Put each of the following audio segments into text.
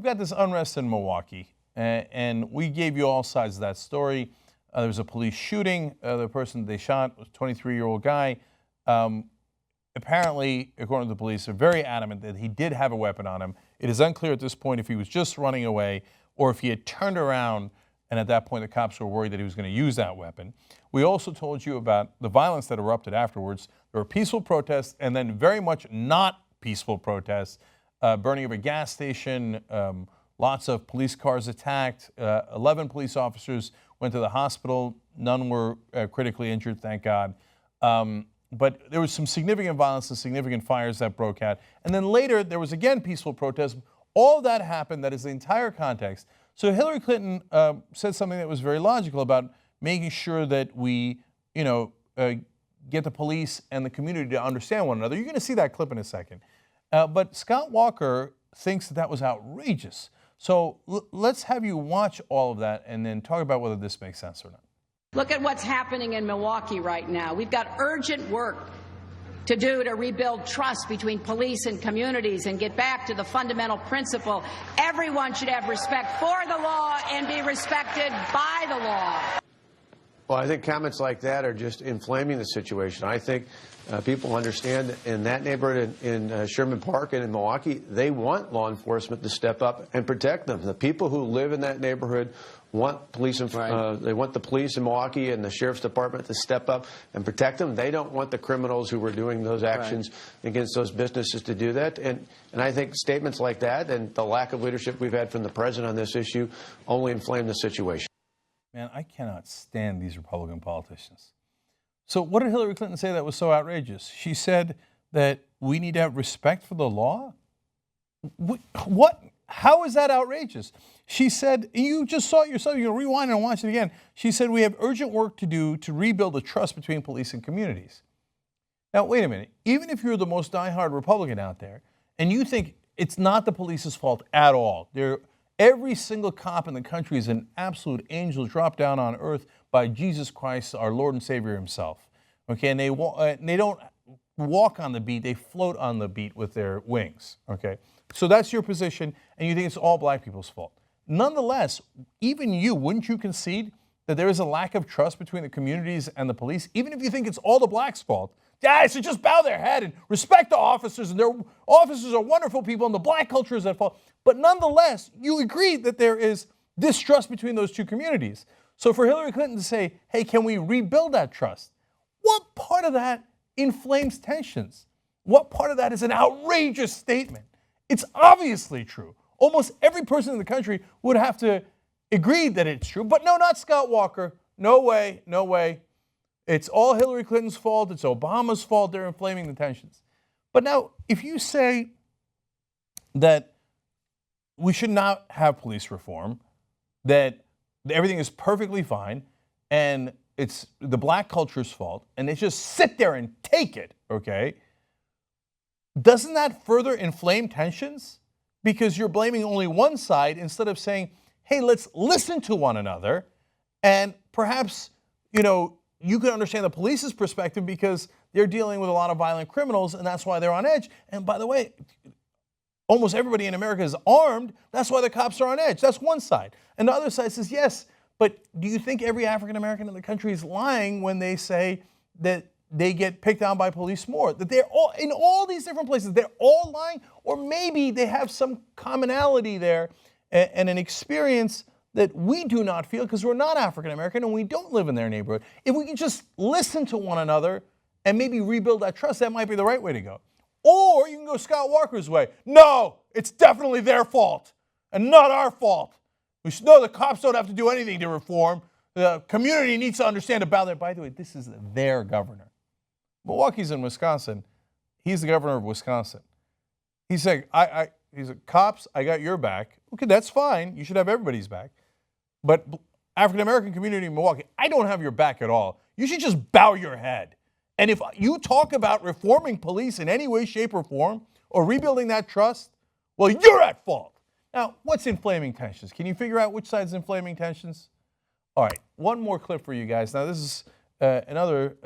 we've got this unrest in Milwaukee, and we gave you all sides of that story. There was a police shooting. The person they shot was a 23-year-old guy. Apparently, according to the police, they're very adamant that he did have a weapon on him. It is unclear at this point if he was just running away or if he had turned around, and at that point the cops were worried that he was going to use that weapon. We also told you about the violence that erupted afterwards. There were peaceful protests and then very much not peaceful protests. Burning of a gas station, lots of police cars attacked, 11 police officers went to the hospital. None were critically injured, thank God. But there was some significant violence and significant fires that broke out. And then later, there was again peaceful protest. All of that happened. That is the entire context. So Hillary Clinton said something that was very logical about making sure that we, get the police and the community to understand one another. You're going to see that clip in a second. But Scott Walker thinks that was outrageous. So let's have you watch all of that and then talk about whether this makes sense or not. Look at what's happening in Milwaukee right now. We've got urgent work to do to rebuild trust between police and communities and get back to the fundamental principle: everyone should have respect for the law and be respected by the law. Well, I think comments like that are just inflaming the situation. I think people understand that in that neighborhood in Sherman Park and in Milwaukee, they want law enforcement to step up and protect them. The people who live in that neighborhood want police. They want the police in Milwaukee and the sheriff's department to step up and protect them. They don't want the criminals who were doing those actions against those businesses to do that. And I think statements like that and the lack of leadership we've had from the president on this issue only inflame the situation. Man, I cannot stand these Republican politicians. So what did Hillary Clinton say that was so outrageous? She said that we need to have respect for the law? What? How is that outrageous? She said, you just saw it yourself, you can rewind and watch it again. She said, we have urgent work to do to rebuild the trust between police and communities. Now, wait a minute. Even if you're the most diehard Republican out there, and you think it's not the police's fault at all, every single cop in the country is an absolute angel dropped down on earth by Jesus Christ, our Lord and Savior himself. Okay, and they don't walk on the beat, they float on the beat with their wings. Okay, so that's your position, and you think it's all black people's fault. Nonetheless, even you, wouldn't you concede that there is a lack of trust between the communities and the police, even if you think it's all the blacks' fault? Guys should just bow their head and respect the officers, and their officers are wonderful people, and the black culture is at fault. But nonetheless, you agree that there is distrust between those two communities. So for Hillary Clinton to say, hey, can we rebuild that trust? What part of that inflames tensions? What part of that is an outrageous statement? It's obviously true. Almost every person in the country would have to agree that it's true. But no, not Scott Walker. No way, no way. It's all Hillary Clinton's fault. It's Obama's fault. They're inflaming the tensions. But now, if you say that we should not have police reform, that everything is perfectly fine, and it's the black culture's fault, and they just sit there and take it, okay? Doesn't that further inflame tensions? Because you're blaming only one side instead of saying, hey, let's listen to one another, and perhaps, you can understand the police's perspective because they're dealing with a lot of violent criminals, and that's why they're on edge. And by the way, almost everybody in America is armed. That's why the cops are on edge. That's one side. And the other side says, yes, but do you think every African American in the country is lying when they say that they get picked on by police more? That they're all, in all these different places, they're all lying? Or maybe they have some commonality there and an experience that we do not feel because we're not African American and we don't live in their neighborhood. If we can just listen to one another and maybe rebuild that trust, that might be the right way to go. Or you can go Scott Walker's way. No, it's definitely their fault and not our fault. We should know the cops don't have to do anything to reform. The community needs to understand about that. By the way, this is their governor. Milwaukee's in Wisconsin. He's the governor of Wisconsin. He's saying, he's like, cops, I got your back. Okay, that's fine. You should have everybody's back. But African-American community in Milwaukee, I don't have your back at all. You should just bow your head. And if you talk about reforming police in any way, shape, or form, or rebuilding that trust, well, you're at fault. Now, what's inflaming tensions? Can you figure out which side's inflaming tensions? All right, one more clip for you guys. Now, this is another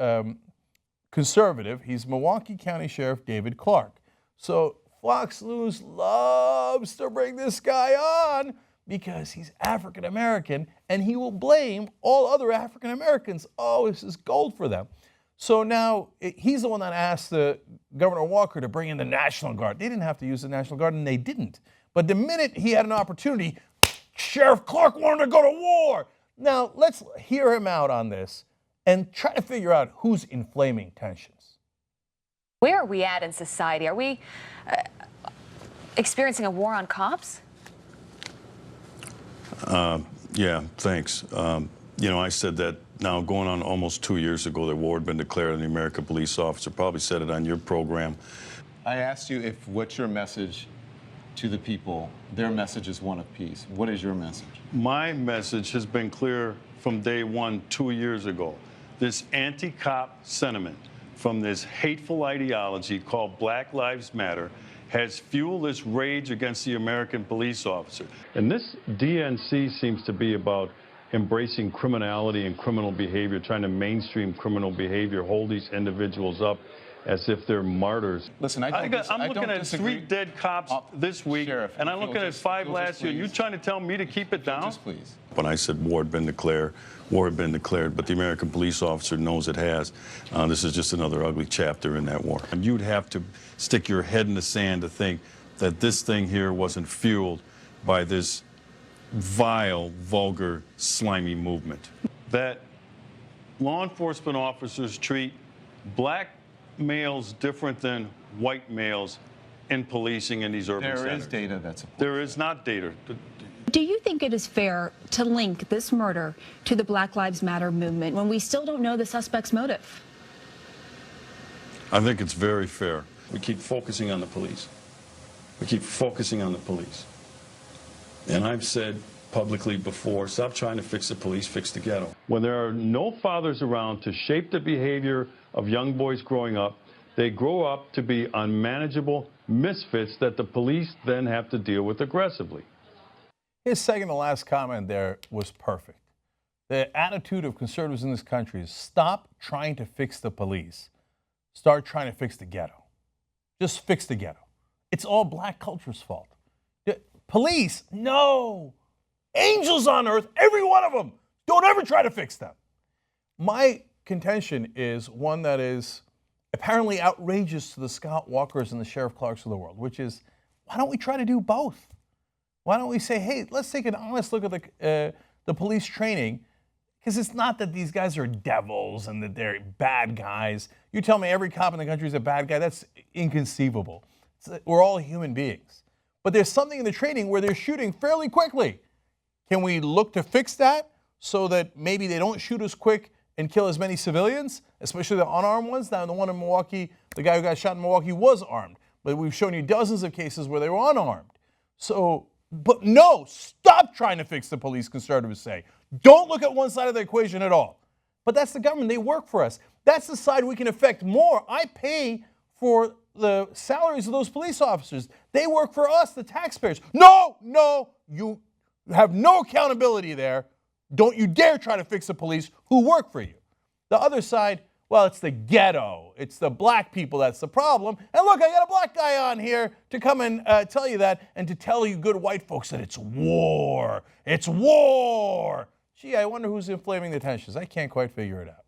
conservative. He's Milwaukee County Sheriff David Clark. So Fox News loves to bring this guy on because he's African American and he will blame all other African Americans. Oh, this is gold for them. So now he's the one that asked Governor Walker to bring in the National Guard. They didn't have to use the National Guard, and they didn't. But the minute he had an opportunity, Sheriff Clark wanted to go to war. Now, let's hear him out on this and try to figure out who's inflaming tensions. Where are we at in society? Are we experiencing a war on cops? Yeah, thanks. I said that now going on almost 2 years ago that war had been declared on the American police officer. Probably said it on your program. I asked you if what's your message to the people. Their message is one of peace. What is your message? My message has been clear from day one 2 years ago. This anti-cop sentiment from this hateful ideology called Black Lives Matter has fueled this rage against the American police officer. And this DNC seems to be about embracing criminality and criminal behavior, trying to mainstream criminal behavior, hold these individuals up as if they're martyrs. Listen, I'm looking at 3 dead cops this week, Sheriff, and I'm looking at 5 last year. You trying to tell me to keep it down? Just please. When I said war had been declared, but the American police officer knows it has. This is just another ugly chapter in that war. And you'd have to stick your head in the sand to think that this thing here wasn't fueled by this vile, vulgar, slimy movement. That law enforcement officers treat black males different than white males in policing in these urban centers. There is data that supports There is not data. Do you think it is fair to link this murder to the Black Lives Matter movement when we still don't know the suspect's motive? I think it's very fair. We keep focusing on the police. We keep focusing on the police. And I've said publicly before, stop trying to fix the police, fix the ghetto. When there are no fathers around to shape the behavior of young boys growing up, they grow up to be unmanageable misfits that the police then have to deal with aggressively. His second to last comment there was perfect. The attitude of conservatives in this country is stop trying to fix the police. Start trying to fix the ghetto. Just fix the ghetto. It's all black culture's fault. Police, no. Angels on earth, every one of them. Don't ever try to fix them. My contention is one that is apparently outrageous to the Scott Walkers and the Sheriff Clarks of the world, which is, why don't we try to do both? Why don't we say, hey, let's take an honest look at the police training, because it's not that these guys are devils and that they're bad guys. You tell me every cop in the country is a bad guy, that's inconceivable. We're all human beings. But there's something in the training where they're shooting fairly quickly. Can we look to fix that so that maybe they don't shoot as quick and kill as many civilians, especially the unarmed ones? Now, the one in Milwaukee, the guy who got shot in Milwaukee was armed, but we've shown you dozens of cases where they were unarmed. So, but no, stop trying to fix the police, conservatives say. Don't look at one side of the equation at all. But that's the government. They work for us. That's the side we can affect more. I pay for the salaries of those police officers. They work for us, the taxpayers. No, you have no accountability there. Don't you dare try to fix the police who work for you. The other side, well, it's the ghetto. It's the black people that's the problem. And look, I got a black guy on here to come and tell you that and to tell you good white folks that it's war. It's war. Gee, I wonder who's inflaming the tensions. I can't quite figure it out.